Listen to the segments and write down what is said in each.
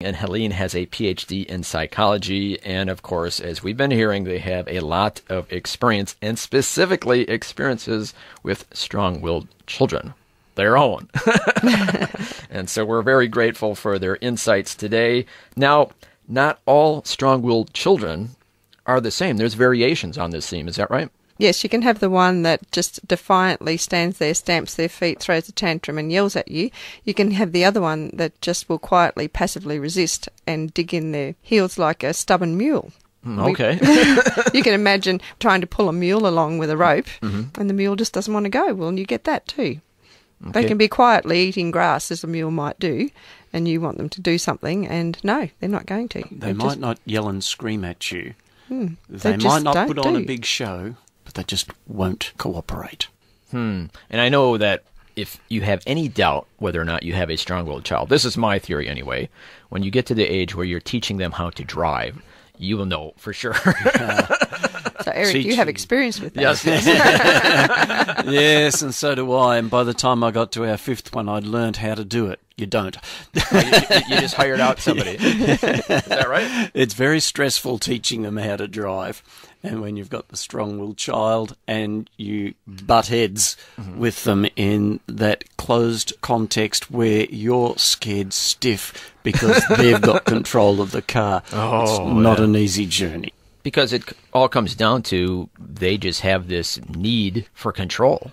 and Helene has a PhD in psychology. And of course, as we've been hearing, they have a lot of experience, and specifically experiences with strong-willed children, their own. And so we're very grateful for their insights today. Now, not all strong-willed children are the same. There's variations on this theme. Is that right? Yes, you can have the one that just defiantly stands there, stamps their feet, throws a tantrum and yells at you. You can have the other one that just will quietly, passively resist and dig in their heels like a stubborn mule. Okay. You can imagine trying to pull a mule along with a rope, and the mule just doesn't want to go. Well, you get that too. Okay. They can be quietly eating grass, as a mule might do, and you want them to do something, and no, they're not going to. They might not yell and scream at you. They might not put on do. a big show, but they just won't cooperate. And I know that if you have any doubt whether or not you have a strong-willed child, this is my theory anyway, when you get to the age where you're teaching them how to drive, you will know for sure. So, Eric, you have experience with that. Yes. Yes, and so do I. And by the time I got to our fifth one, I'd learned how to do it. You don't. You just hired out somebody. Is that right? It's very stressful teaching them how to drive. And when you've got the strong-willed child and you butt heads with them in that closed context where you're scared stiff because they've got control of the car, it's not an easy journey. Because it all comes down to they just have this need for control.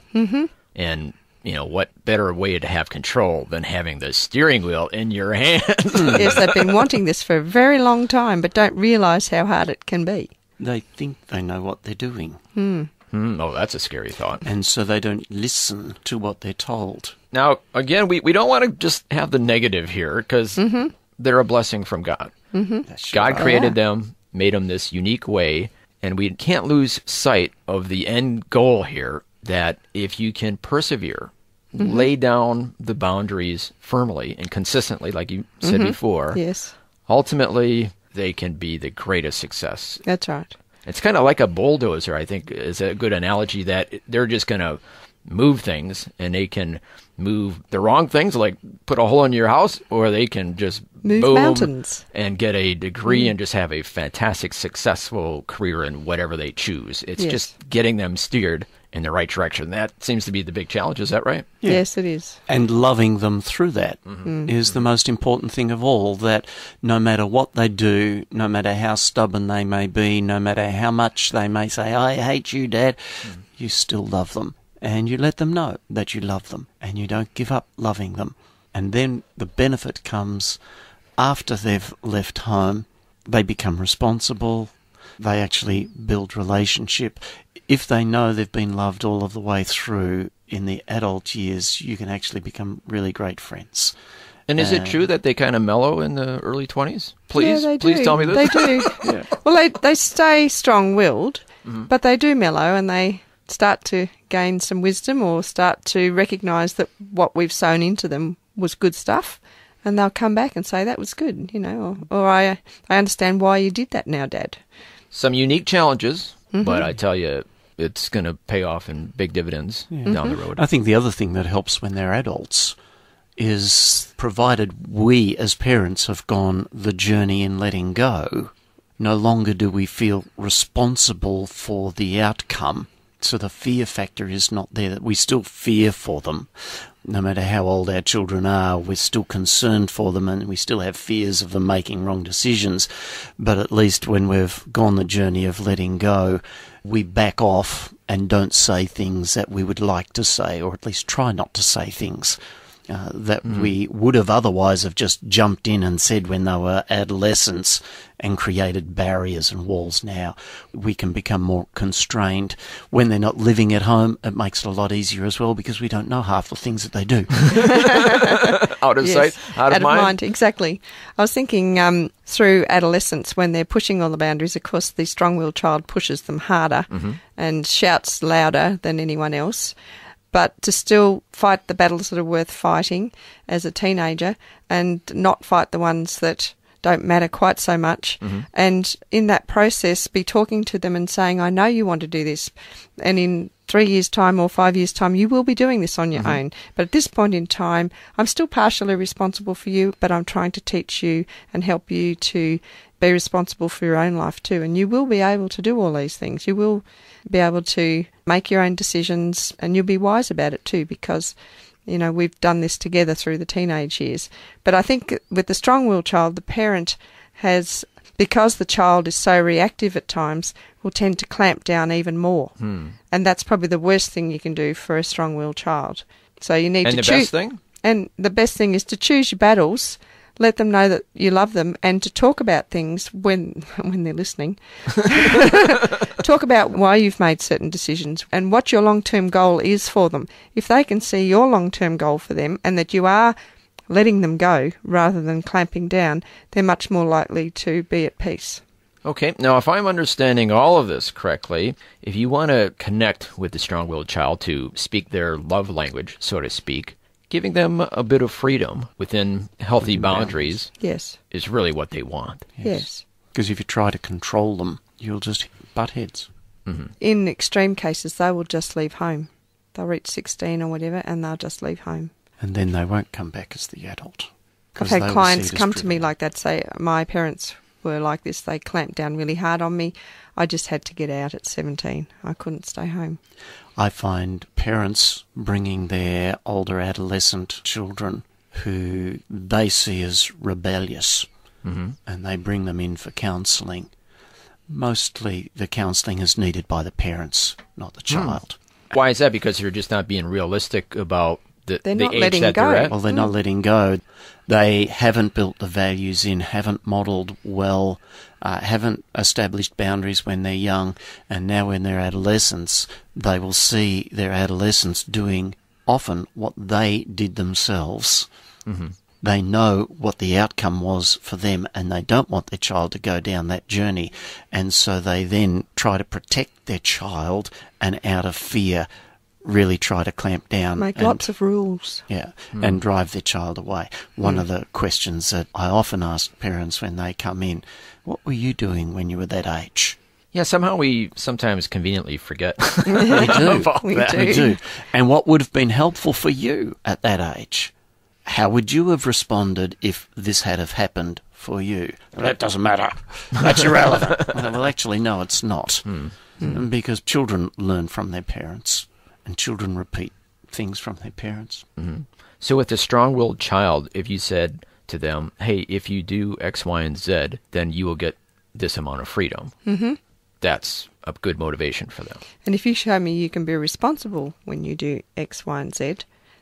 And, you know, what better way to have control than having the steering wheel in your hand? Yes, they've been wanting this for a very long time, but don't realise how hard it can be. They think they know what they're doing. Oh, that's a scary thought. And so they don't listen to what they're told. Now, again, we don't want to just have the negative here, because they're a blessing from God. God created them, made them this unique way, and we can't lose sight of the end goal here, that if you can persevere, lay down the boundaries firmly and consistently, like you said before, Yes, ultimately they can be the greatest success. that's right. It's kind of like a bulldozer, I think, is a good analogy, that they're just going to move things, and they can move the wrong things, like put a hole in your house, or they can just Move boom mountains. and get a degree and just have a fantastic, successful career in whatever they choose. It's just getting them steered in the right direction. That seems to be the big challenge. Is that right? Yeah. Yes, it is. And loving them through that is the most important thing of all, that no matter what they do, no matter how stubborn they may be, no matter how much they may say, I hate you, Dad, you still love them. And you let them know that you love them, and you don't give up loving them. And then the benefit comes after they've left home. They become responsible. They actually build relationship. If they know they've been loved all of the way through, in the adult years, you can actually become really great friends. And is it true that they kind of mellow in the early 20s? Please, Yeah, they please do. tell me this. They do. Well, they stay strong-willed, but they do mellow, and they start to gain some wisdom, or start to recognise that what we've sown into them was good stuff, and they'll come back and say, that was good, you know, or I understand why you did that now, Dad. Some unique challenges, but I tell you, it's going to pay off in big dividends down the road. I think the other thing that helps when they're adults is, provided we as parents have gone the journey in letting go, no longer do we feel responsible for the outcome. So the fear factor is not there, that we still fear for them. No matter how old our children are, we're still concerned for them, and we still have fears of them making wrong decisions. But at least when we've gone the journey of letting go, we back off and don't say things that we would like to say, or at least try not to say things that we would have otherwise have just jumped in and said when they were adolescents, and created barriers and walls. Now we can become more constrained. When they're not living at home, it makes it a lot easier as well, because we don't know half the things that they do. Out of sight, out of mind. Exactly. I was thinking through adolescence, when they're pushing all the boundaries, of course the strong-willed child pushes them harder and shouts louder than anyone else. But to still fight the battles that are worth fighting as a teenager, and not fight the ones that don't matter quite so much. And in that process, be talking to them and saying, I know you want to do this. And 3 years' time or 5 years' time, you will be doing this on your own. But at this point in time, I'm still partially responsible for you, but I'm trying to teach you and help you to be responsible for your own life too. And you will be able to do all these things. You will be able to make your own decisions, and you'll be wise about it too, because, you know, we've done this together through the teenage years. But I think with the strong-willed child, the parent has, because the child is so reactive at times, will tend to clamp down even more. And that's probably the worst thing you can do for a strong-willed child. So you need to choose. And the best thing? And the best thing is to choose your battles, let them know that you love them, and to talk about things when they're listening. Talk about why you've made certain decisions and what your long-term goal is for them. If they can see your long-term goal for them and that you are letting them go rather than clamping down, they're much more likely to be at peace. Okay, now if I'm understanding all of this correctly, if you want to connect with the strong-willed child to speak their love language, so to speak, giving them a bit of freedom within healthy boundaries is really what they want. Yes. Because if you try to control them, you'll just butt heads. In extreme cases, they will just leave home. They'll reach 16 or whatever, and they'll just leave home. And then they won't come back as the adult. I've had clients come to me like that, say, my parents were like this. They clamped down really hard on me. I just had to get out at 17. I couldn't stay home. I find parents bringing their older adolescent children who they see as rebellious, and they bring them in for counselling. Mostly the counselling is needed by the parents, not the child. Why is that? Because you're just not being realistic about the age that go. they're at? Well, they're not letting go. They haven't built the values in, haven't modelled well, haven't established boundaries when they're young, and now when they're adolescents, they will see their adolescents doing often what they did themselves. They know what the outcome was for them, and they don't want their child to go down that journey, and so they then try to protect their child, and out of fear really try to clamp down. Make lots of rules. And drive their child away. One of the questions that I often ask parents when they come in, what were you doing when you were that age? Yeah, somehow we sometimes conveniently forget. We do. And what would have been helpful for you at that age? How would you have responded if this had have happened for you? Well, that doesn't matter. That's irrelevant. Well, actually, no, it's not. Because children learn from their parents, and children repeat things from their parents. So with a strong-willed child, if you said to them, hey, if you do X, Y, and Z, then you will get this amount of freedom. That's a good motivation for them. And if you show me you can be responsible when you do X, Y, and Z,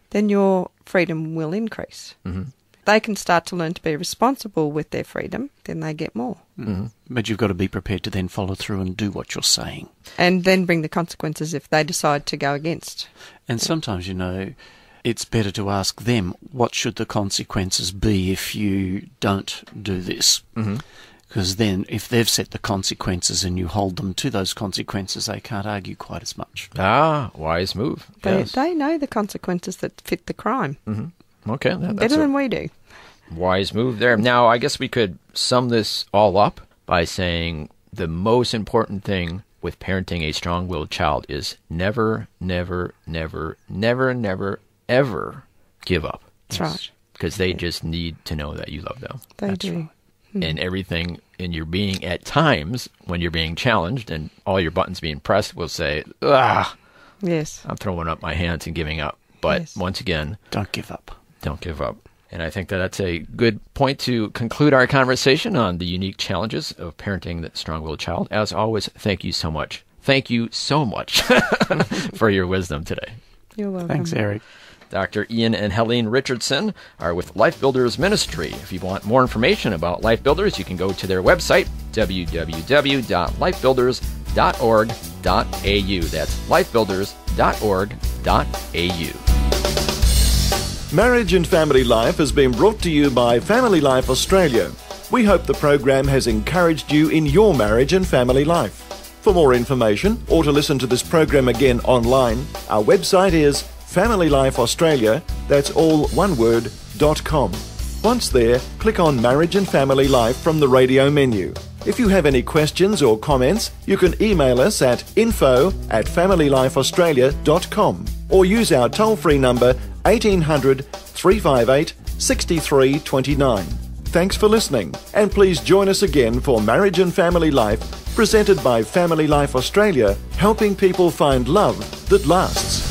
then your freedom will increase. They can start to learn to be responsible with their freedom, then they get more. But you've got to be prepared to then follow through and do what you're saying. And then bring the consequences if they decide to go against. And sometimes, you know, it's better to ask them, what should the consequences be if you don't do this? Because then if they've set the consequences and you hold them to those consequences, they can't argue quite as much. Wise move. They know the consequences that fit the crime. Okay. That's better than we do. Wise move there. Now, I guess we could sum this all up by saying the most important thing with parenting a strong-willed child is never, never, never, never, never, ever give up. That's right. Because they just need to know that you love them. They do. Right. And everything in your being at times when you're being challenged and all your buttons being pressed will say, yes, I'm throwing up my hands and giving up. But once again, don't give up. Don't give up. And I think that's a good point to conclude our conversation on the unique challenges of parenting the strong-willed child. As always, thank you so much. Thank you so much for your wisdom today. You're welcome. Thanks, Eric. Dr. Ian and Helene Richardson are with Life Builders Ministry. If you want more information about Life Builders, you can go to their website, www.lifebuilders.org.au. That's lifebuilders.org.au. Marriage and Family Life has been brought to you by FamilyLife Australia. We hope the program has encouraged you in your marriage and family life. For more information or to listen to this program again online, our website is FamilyLife Australia, that's all one word, .com. Once there, click on Marriage and Family Life from the radio menu. If you have any questions or comments, you can email us at info@familylifeaustralia.com or use our toll-free number 1800 358 6329. Thanks for listening, and please join us again for Marriage and Family Life, presented by Family Life Australia, helping people find love that lasts.